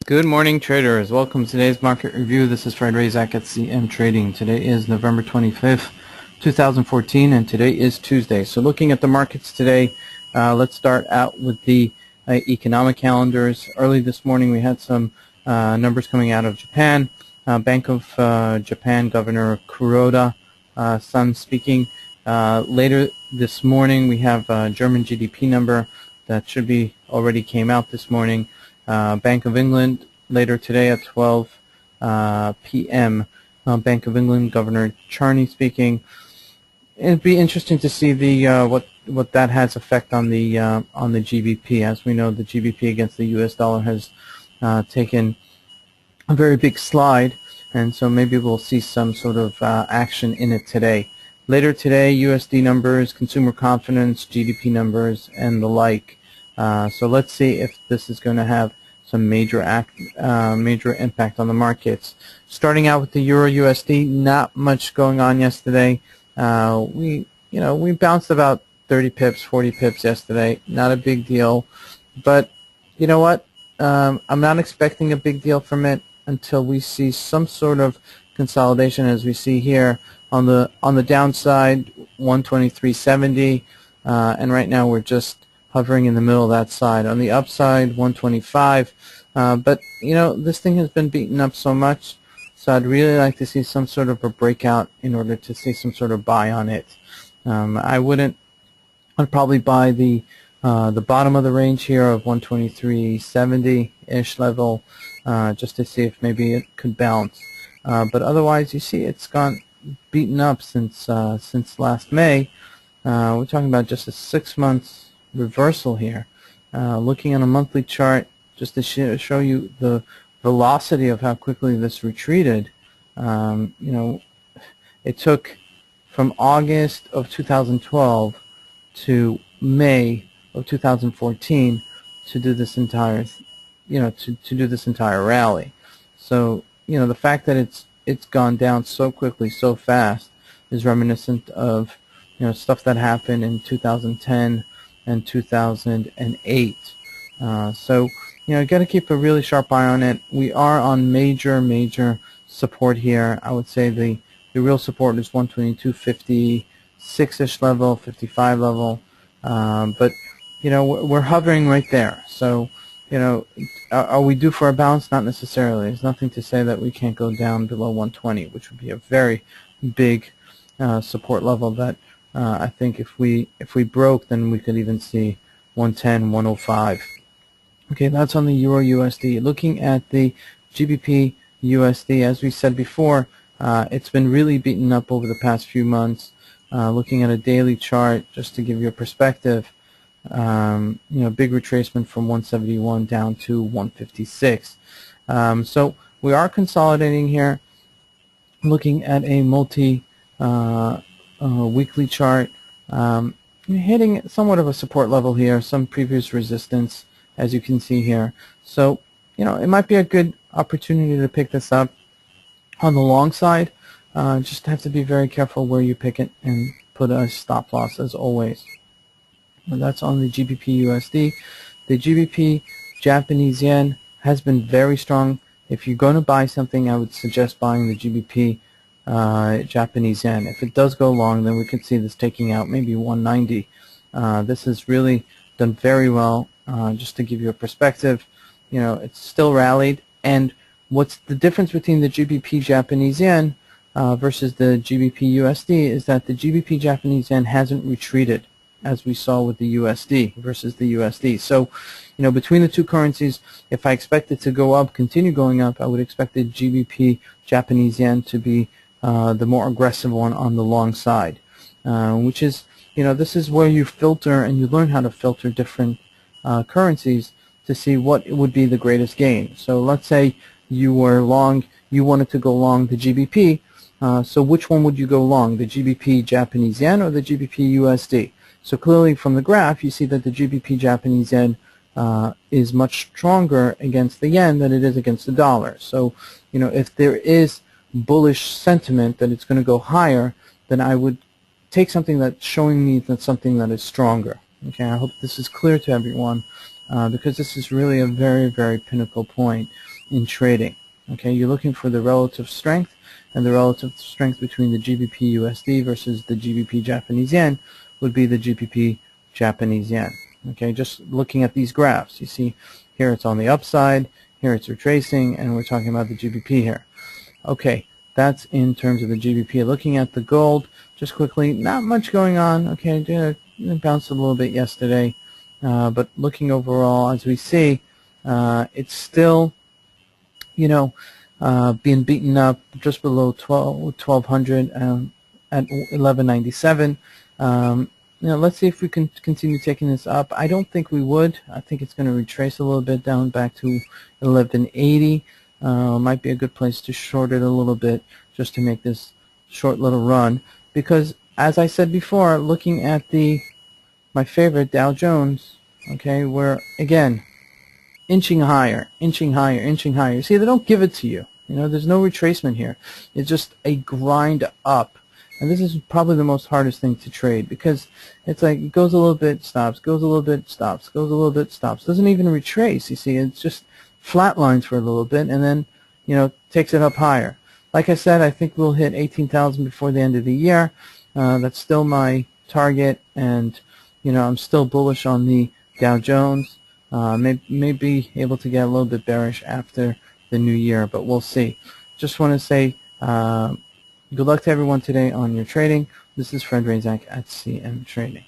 Good morning, traders. Welcome to today's market review. This is Razak at CMTrading. Today is November 25th, 2014, and today is Tuesday. So looking at the markets today, let's start out with the economic calendars. Early this morning, we had some numbers coming out of Japan. Bank of Japan Governor Kuroda-san speaking. Later this morning, we have German GDP number that should be already came out this morning. Bank of England later today at 12 p.m. Bank of England Governor Charney speaking. It'd be interesting to see the what that has effect on the GBP. As we know, the GBP against the U.S. dollar has taken a very big slide, and so maybe we'll see some sort of action in it today. Later today, USD numbers, consumer confidence, GDP numbers, and the like. So let's see if this is going to have some major impact on the markets. Starting out with the Euro USD, not much going on yesterday. We bounced about 30 pips, 40 pips yesterday. Not a big deal, but you know what? I'm not expecting a big deal from it until we see some sort of consolidation, as we see here on the downside, 123.70, and right now we're just hovering in the middle of that side. On the upside, 125. But this thing has been beaten up so much, so I'd really like to see some sort of a breakout in order to see some sort of buy on it. I'd probably buy the bottom of the range here of 123.70-ish level, just to see if maybe it could bounce. But otherwise, you see it's gone beaten up since last May. We're talking about just a 6 months reversal here. Looking on a monthly chart, just to show you the velocity of how quickly this retreated. It took from August of 2012 to May of 2014 to do this entire, to do this entire rally. So the fact that it's gone down so quickly, so fast, is reminiscent of stuff that happened in 2010 and 2008. So you got to keep a really sharp eye on it. We are on major support here. I would say the real support is 122.56-ish level, 55 level, but we're hovering right there. So are we due for a bounce? Not necessarily. There's nothing to say that we can't go down below 120, which would be a very big support level that I think if we broke, then we could even see 110, 105. Okay, that's on the Euro USD. Looking at the GBP USD, as we said before, it's been really beaten up over the past few months. Looking at a daily chart, just to give you a perspective, big retracement from 171 down to 156. So we are consolidating here. Looking at a weekly chart, hitting somewhat of a support level here, some previous resistance, as you can see here. So it might be a good opportunity to pick this up. On the long side, just have to be very careful where you pick it and put a stop loss, as always. And that's on the GBP USD. The GBP Japanese yen has been very strong. If you're going to buy something, I would suggest buying the GBP Japanese yen. If it does go long, then we could see this taking out maybe 190. This has really done very well. Just to give you a perspective, it's still rallied. And what's the difference between the GBP Japanese yen versus the GBP USD is that the GBP Japanese yen hasn't retreated, as we saw with the USD versus the USD. So, between the two currencies, if I expect it to go up, continue going up, I would expect the GBP Japanese yen to be the more aggressive one on the long side, which is, this is where you filter and you learn how to filter different currencies to see what would be the greatest gain. So let's say you were long, you wanted to go long the GBP, so which one would you go long, the GBP Japanese yen or the GBP USD? So clearly from the graph you see that the GBP Japanese yen is much stronger against the yen than it is against the dollar. So if there is bullish sentiment that it's going to go higher, then I would take something that's showing me that something that is stronger. Okay, I hope this is clear to everyone, because this is really a very pinnacle point. in trading. Okay, you're looking for the relative strength, and the relative strength between the GBP USD versus the GBP Japanese yen would be the GBP Japanese yen. Okay, just looking at these graphs, you see here it's on the upside, here it's retracing, and we're talking about the GBP here. Okay, that's in terms of the GBP. Looking at the gold, just quickly, not much going on. Okay, it bounced a little bit yesterday, but looking overall, as we see, it's still, you know, being beaten up just below 1200 at 1197. Let's see if we can continue taking this up. I don't think we would. I think it's going to retrace a little bit down back to 1180. Might be a good place to short it a little bit just to make this short little run, because as I said before, looking at my favorite Dow Jones, okay, we're again inching higher, inching higher, inching higher. See, they don't give it to you. There's no retracement here. It's just a grind up. And this is probably the most hardest thing to trade, because it's like it goes a little bit, stops, goes a little bit, stops, goes a little bit, stops. Doesn't even retrace, you see. It's just flat lines for a little bit and then, takes it up higher. Like I said, I think we'll hit 18,000 before the end of the year. That's still my target, and, I'm still bullish on the Dow Jones. May be able to get a little bit bearish after the new year, but we'll see. Just want to say good luck to everyone today on your trading. This is Fred Razak at CM Trading.